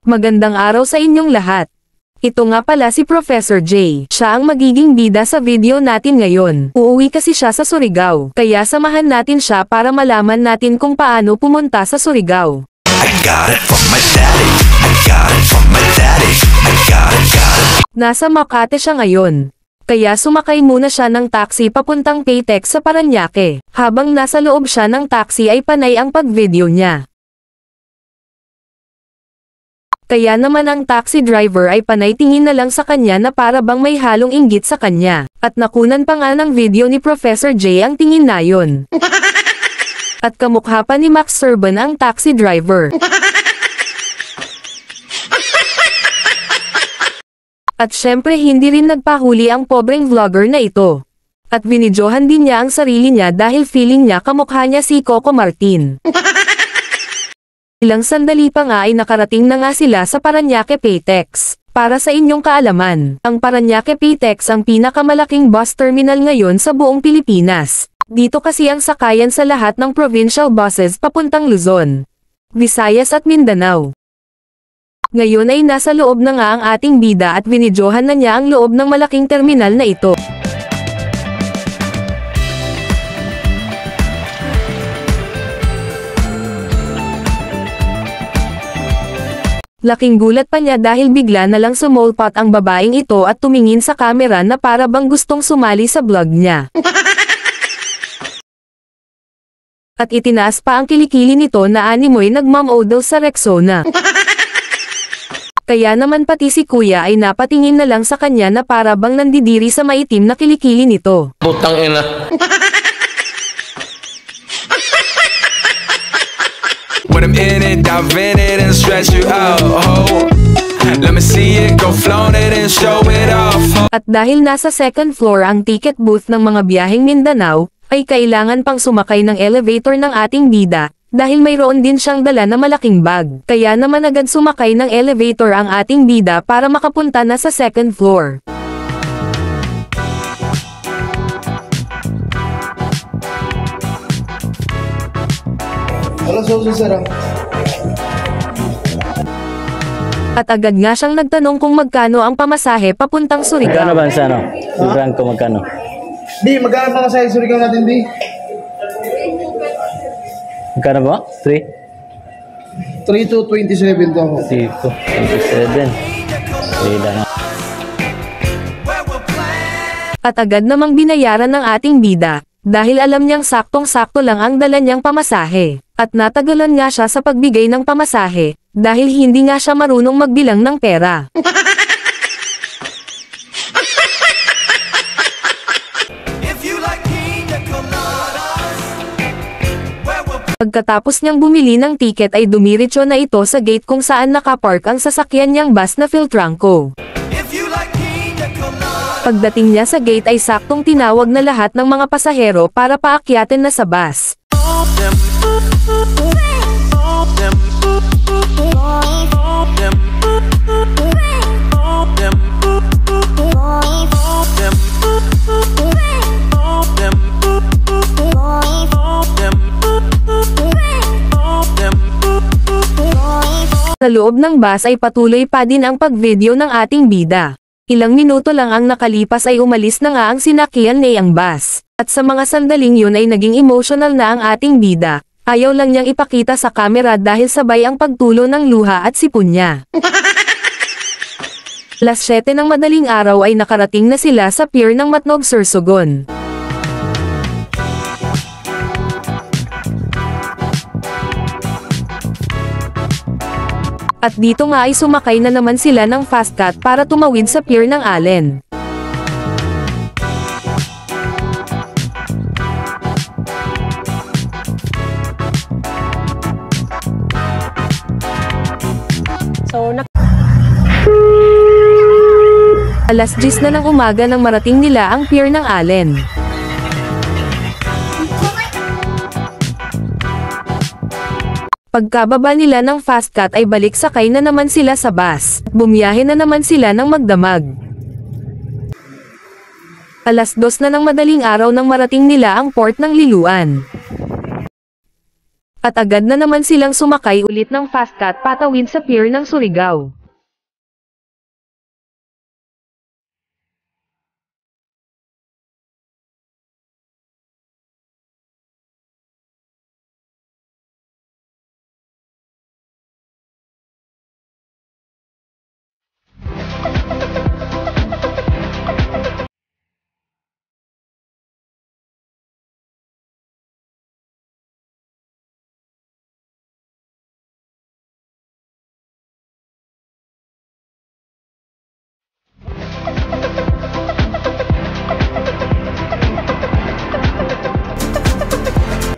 Magandang araw sa inyong lahat. Ito nga pala si Professor J. Siya ang magiging bida sa video natin ngayon. Uuwi kasi siya sa Surigao, kaya samahan natin siya para malaman natin kung paano pumunta sa Surigao. I got it from my daddy. I got it from my daddy. I got it. Nasa Makati siya ngayon. Kaya sumakay muna siya ng taxi papuntang Paytex sa Parañaque. Habang nasa loob siya ng taxi ay panay ang pag-video niya. Kaya naman ang taxi driver ay panay tingin na lang sa kanya na para bang may halong inggit sa kanya. At nakunan pa nga ng video ni Professor J ang tingin na yun. At kamukha pa ni Max Serban ang taxi driver. At syempre hindi rin nagpahuli ang pobreng vlogger na ito. At binidyohan din niya ang sarili niya dahil feeling niya kamukha niya si Coco Martin. Ilang sandali pa nga ay nakarating na nga sila sa Parañaque Paytex. Para sa inyong kaalaman, ang Parañaque Paytex ang pinakamalaking bus terminal ngayon sa buong Pilipinas. Dito kasi ang sakayan sa lahat ng provincial buses papuntang Luzon, Visayas at Mindanao. Ngayon ay nasa loob na nga ang ating bida at binidyohan na niya ang loob ng malaking terminal na ito. Laking gulat pa niya dahil bigla na lang sumolpat ang babaeng ito at tumingin sa kamera na para bang gustong sumali sa vlog niya. At itinaas pa ang kilikili nito na animoy nagmamodel sa Rexona. Kaya naman pati si kuya ay napatingin na lang sa kanya na para bang nandidiri sa maitim na kilikili nito. Putang ina. When I'm in it, dive in it and stretch you out. Oh. Let me see it, go flaunt it and show it off. At dahil nasa second floor ang ticket booth ng mga biyaheng Mindanao, ay kailangan pang sumakay ng elevator ng ating bida. Dahil mayroon din siyang dala na malaking bag. Kaya naman agad sumakay ng elevator ang ating bida para makapunta na sa second floor. At agad nga siyang nagtanong kung magkano ang pamasahe papuntang Surigao. Magkano ba sa ano? Sobrang ko magkano? Di, magkano pa sa Surigao natin, di? Magkano ba? 3? 3 to 27 to ako. 3 to 27. Wala na. At agad namang binayaran ng ating bida, dahil alam niyang saktong-sakto lang ang dala niyang pamasahe. At natagalan nga siya sa pagbigay ng pamasahe, dahil hindi nga siya marunong magbilang ng pera. Pagkatapos niyang bumili ng tiket ay dumiretso na ito sa gate kung saan nakapark ang sasakyan niyang bus na Philtranco. Pagdating niya sa gate ay saktong tinawag na lahat ng mga pasahero para paakyatin na sa bus. Sa loob ng bus ay patuloy pa din ang pag-video ng ating bida. Ilang minuto lang ang nakalipas ay umalis na nga ang sinakyan niyang bus. At sa mga sandaling yun ay naging emotional na ang ating bida. Ayaw lang niyang ipakita sa kamera dahil sabay ang pagtulo ng luha at sipon niya. Alas 7 ng madaling araw ay nakarating na sila sa pier ng Matnog, Sorsogon. At dito nga ay sumakay na naman sila ng fast cat para tumawid sa pier ng Allen. Alas 10 na ng umaga nang marating nila ang pier ng Allen. Pagkababa nila ng fast cat ay balik sakay na naman sila sa bus. Bumiyahe na naman sila ng magdamag. Alas 2 na ng madaling araw nang marating nila ang port ng Liloan. At agad na naman silang sumakay ulit ng Fastcat patawid sa pier ng Surigao.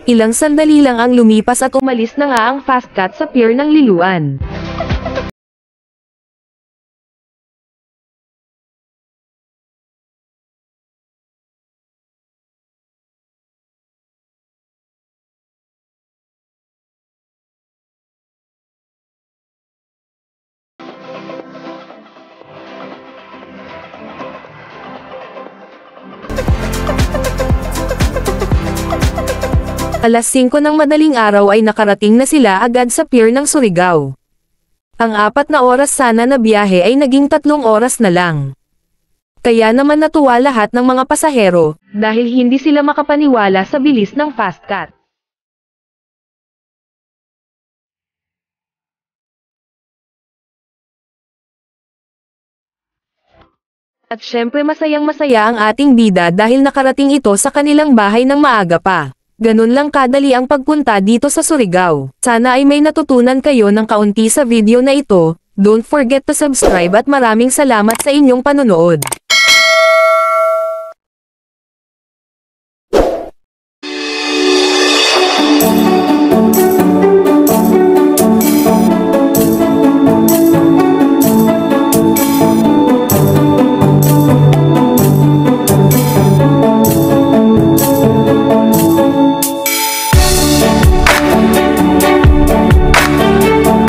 Ilang sandali lang ang lumipas at umalis na nga ang Fastcat sa pier ng Liloan. Alas 5 ng madaling araw ay nakarating na sila agad sa pier ng Surigao. Ang 4 na oras sana na biyahe ay naging 3 oras na lang. Kaya naman natuwa lahat ng mga pasahero, dahil hindi sila makapaniwala sa bilis ng Fastcat. At syempre masayang-masaya ang ating bida dahil nakarating ito sa kanilang bahay ng maaga pa. Ganun lang kadali ang pagpunta dito sa Surigao. Sana ay may natutunan kayo ng kaunti sa video na ito. Don't forget to subscribe at maraming salamat sa inyong panonood.